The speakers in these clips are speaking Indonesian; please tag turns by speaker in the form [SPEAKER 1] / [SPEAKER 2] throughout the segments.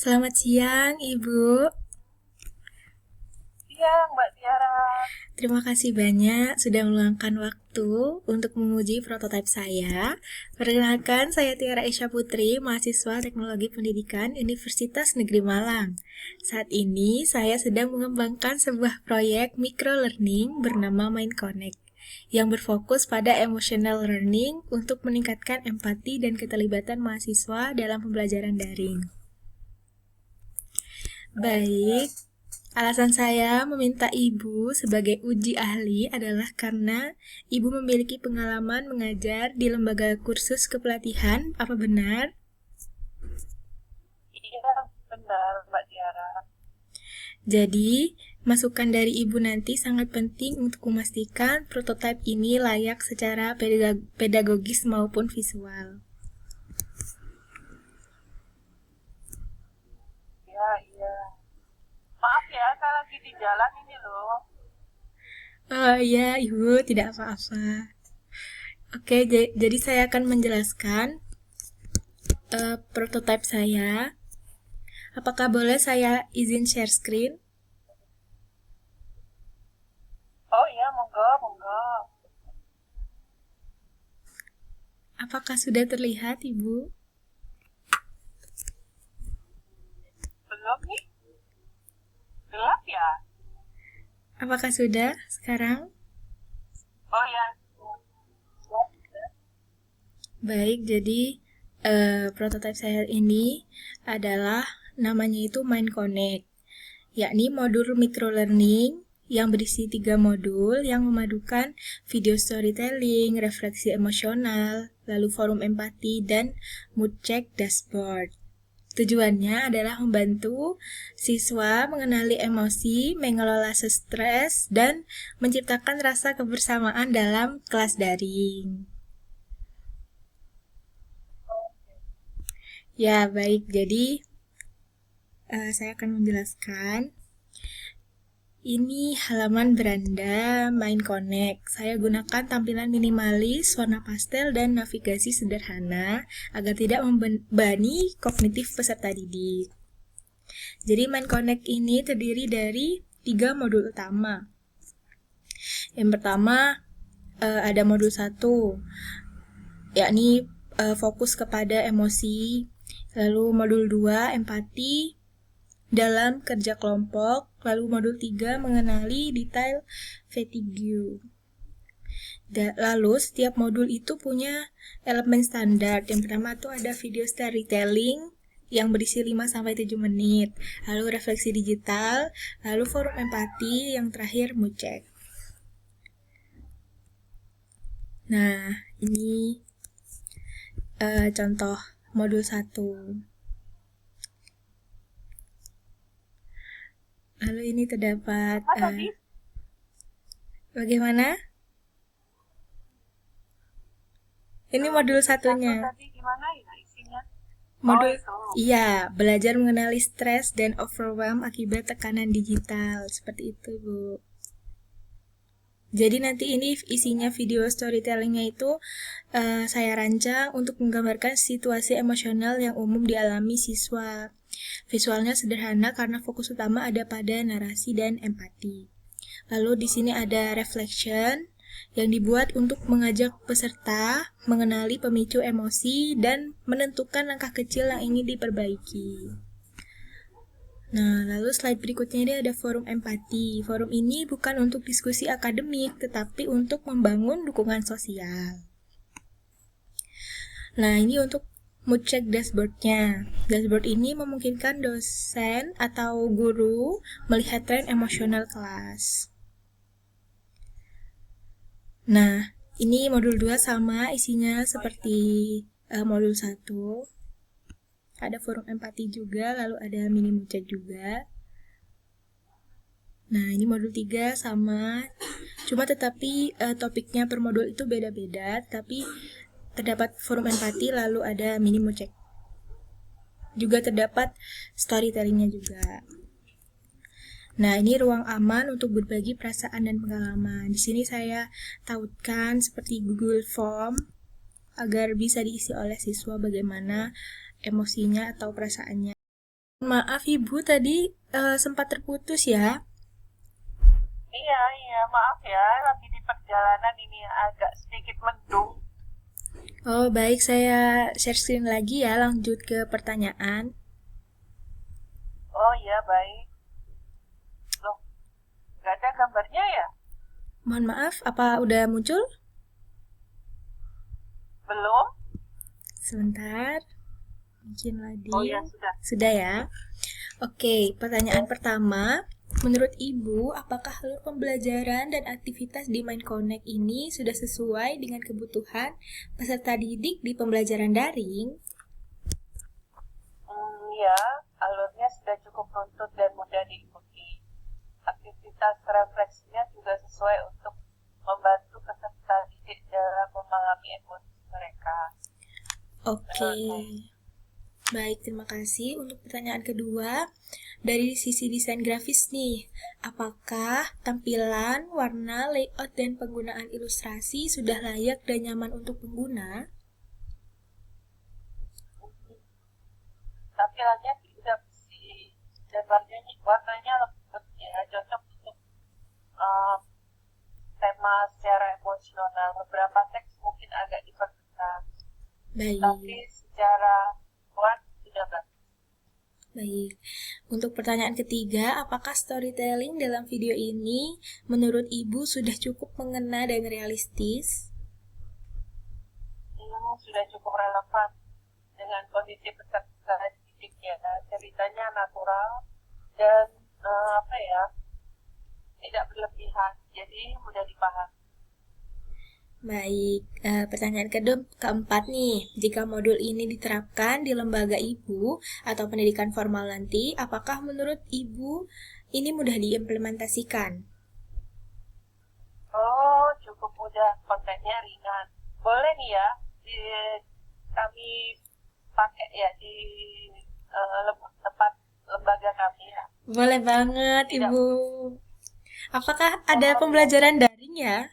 [SPEAKER 1] Selamat siang, Ibu.
[SPEAKER 2] Iya, Mbak Tiara.
[SPEAKER 1] Terima kasih banyak sudah meluangkan waktu untuk menguji prototipe saya. Perkenalkan, saya Tiara Esya Putri, mahasiswa Teknologi Pendidikan Universitas Negeri Malang. Saat ini, saya sedang mengembangkan sebuah proyek micro-learning bernama Mind Connect yang berfokus pada emotional learning untuk meningkatkan empati dan keterlibatan mahasiswa dalam pembelajaran daring. Baik, alasan saya meminta Ibu sebagai uji ahli adalah karena Ibu memiliki pengalaman mengajar di lembaga kursus kepelatihan, apa benar?
[SPEAKER 2] Iya, benar, Mbak Tiara.
[SPEAKER 1] Jadi, masukan dari Ibu nanti sangat penting untuk memastikan prototipe ini layak secara pedagogis maupun visual.
[SPEAKER 2] Iya, iya. Maaf ya, saya lagi di jalan ini loh.
[SPEAKER 1] Oh iya, Ibu, tidak apa-apa. Oke, jadi saya akan menjelaskan prototipe saya. Apakah boleh saya izin share screen?
[SPEAKER 2] Oh iya, monggo, monggo.
[SPEAKER 1] Apakah sudah terlihat, Ibu?
[SPEAKER 2] Belum nih? Gelap ya?
[SPEAKER 1] Apakah sudah sekarang?
[SPEAKER 2] Oh iya.
[SPEAKER 1] Baik, jadi prototipe saya ini adalah namanya itu Mind Connect, yakni modul microlearning yang berisi 3 modul yang memadukan video storytelling, refleksi emosional, lalu forum empati, dan mood check dashboard. Tujuannya adalah membantu siswa mengenali emosi, mengelola stres, dan menciptakan rasa kebersamaan dalam kelas daring. Ya, baik. Jadi, saya akan menjelaskan. Ini halaman beranda Mind Connect. Saya gunakan tampilan minimalis, warna pastel, dan navigasi sederhana agar tidak membebani kognitif peserta didik. Jadi Mind Connect ini terdiri dari 3 modul utama. Yang pertama ada modul 1, yakni fokus kepada emosi. Lalu modul 2 empati dalam kerja kelompok. Lalu modul 3 mengenali detail fatigue. Lalu setiap modul itu punya elemen standar. Yang pertama tuh ada video storytelling yang berisi 5-7 menit. Lalu refleksi digital, lalu forum empati, yang terakhir mood check. Nah, ini contoh modul 1. Lalu ini terdapat
[SPEAKER 2] Apa tadi?
[SPEAKER 1] bagaimana? Ini modul
[SPEAKER 2] Satu
[SPEAKER 1] satunya.
[SPEAKER 2] tadi gimana ya isinya? Oh
[SPEAKER 1] Modul
[SPEAKER 2] itu.
[SPEAKER 1] iya, belajar mengenali stres dan overwhelm akibat tekanan digital. Seperti itu, Bu. Jadi nanti ini isinya video storytellingnya itu saya rancang untuk menggambarkan situasi emosional yang umum dialami siswa. Visualnya sederhana karena fokus utama ada pada narasi dan empati. Lalu di sini ada reflection yang dibuat untuk mengajak peserta mengenali pemicu emosi dan menentukan langkah kecil yang ingin diperbaiki. Nah, lalu slide berikutnya ini ada forum empati. Forum ini bukan untuk diskusi akademik, tetapi untuk membangun dukungan sosial. Nah, ini untuk mood check dashboardnya. Dashboard ini memungkinkan dosen atau guru melihat tren emosional kelas. Nah, ini modul 2 sama isinya seperti modul 1. Ada forum empati juga, lalu ada mini mood check juga. Nah, ini modul 3 sama, cuma tetapi topiknya per modul itu beda-beda, tapi terdapat forum empati, lalu ada mini mood check. Juga terdapat storytellingnya juga. Nah, ini ruang aman untuk berbagi perasaan dan pengalaman. Di sini saya tautkan seperti Google Form agar bisa diisi oleh siswa bagaimana emosinya atau perasaannya. Maaf Ibu tadi sempat terputus ya.
[SPEAKER 2] Iya, iya, maaf ya, lagi di perjalanan ini agak sedikit mendung.
[SPEAKER 1] Oh baik, saya share screen lagi ya, lanjut ke pertanyaan.
[SPEAKER 2] Oh iya, baik. Loh, nggak ada gambarnya ya?
[SPEAKER 1] Mohon maaf, apa udah muncul?
[SPEAKER 2] Belum?
[SPEAKER 1] Sebentar, bikin
[SPEAKER 2] Oh
[SPEAKER 1] lagi.
[SPEAKER 2] iya, sudah.
[SPEAKER 1] Sudah ya? Oke, pertanyaan pertama. Menurut Ibu, apakah alur pembelajaran dan aktivitas di Mind Connect ini sudah sesuai dengan kebutuhan peserta didik di pembelajaran daring?
[SPEAKER 2] Iya, alurnya sudah cukup runtut dan mudah diikuti. Aktivitas refleksinya juga sesuai untuk membantu peserta didik dalam memahami emosi mereka.
[SPEAKER 1] Oke, baik, terima kasih. Untuk pertanyaan kedua, dari sisi desain grafis nih, apakah tampilan, warna, layout, dan penggunaan ilustrasi sudah layak dan nyaman untuk pengguna?
[SPEAKER 2] Tampilannya sudah bersih dan warnanya lembut ya, cocok untuk uh, tema secara emosional. Beberapa teks mungkin agak diperketat, tapi
[SPEAKER 1] Baik,
[SPEAKER 2] secara kuat sudah bagus.
[SPEAKER 1] baik. Untuk pertanyaan ketiga, apakah storytelling dalam video ini menurut Ibu sudah cukup mengena dan realistis?
[SPEAKER 2] Sudah cukup relevan dengan kondisi peserta didik ya. Ceritanya natural dan apa ya, tidak berlebihan, jadi mudah dipahami.
[SPEAKER 1] Baik, pertanyaan keempat nih, jika modul ini diterapkan di lembaga Ibu atau pendidikan formal nanti, apakah menurut Ibu ini mudah diimplementasikan?
[SPEAKER 2] Oh, cukup mudah, kontennya ringan. Boleh nih ya, kami pakai ya di tempat lembaga kami ya.
[SPEAKER 1] Boleh banget,
[SPEAKER 2] Tidak.
[SPEAKER 1] Ibu. Apakah ada pembelajaran daring ya?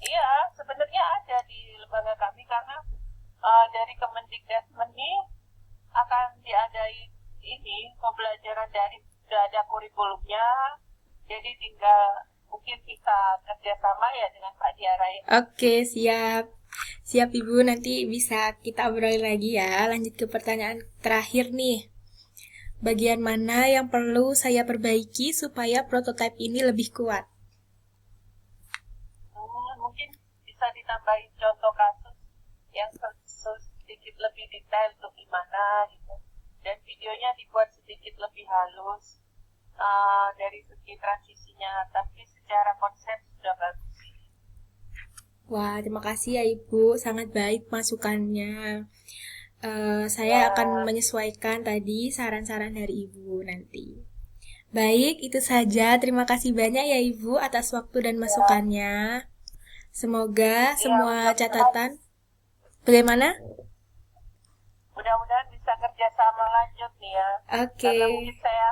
[SPEAKER 2] Iya, sebenarnya ada di lembaga kami karena dari Kemendikbud ini akan diadai ini pembelajaran dari sudah ada kurikulumnya, jadi tinggal mungkin kita kerjasama ya dengan Pak Diarai.
[SPEAKER 1] Oke, siap. Siap Ibu, nanti bisa kita obrolin lagi ya. Lanjut ke pertanyaan terakhir nih. Bagian mana yang perlu saya perbaiki supaya prototipe ini lebih kuat?
[SPEAKER 2] Mungkin bisa ditambahin contoh kasus yang sedikit lebih detail untuk gimana gitu, dan videonya dibuat sedikit lebih halus dari segi transisinya, tapi secara konsep sudah bagus.
[SPEAKER 1] Wah, terima kasih ya Ibu, sangat baik masukannya. Saya akan menyesuaikan tadi saran-saran dari Ibu nanti. Baik, itu saja. Terima kasih banyak ya Ibu atas waktu dan masukannya. Semoga semua catatan. Bagaimana?
[SPEAKER 2] Mudah-mudahan bisa kerjasama lanjut nih ya.
[SPEAKER 1] Oke.
[SPEAKER 2] Karena mungkin saya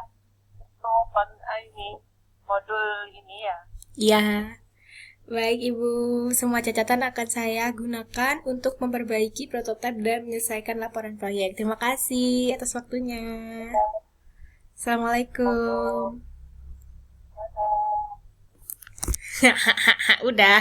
[SPEAKER 2] open ini modul ini ya.
[SPEAKER 1] Ya. Baik Ibu, semua catatan akan saya gunakan untuk memperbaiki prototipe dan menyelesaikan laporan proyek. Terima kasih atas waktunya. Assalamualaikum. Udah.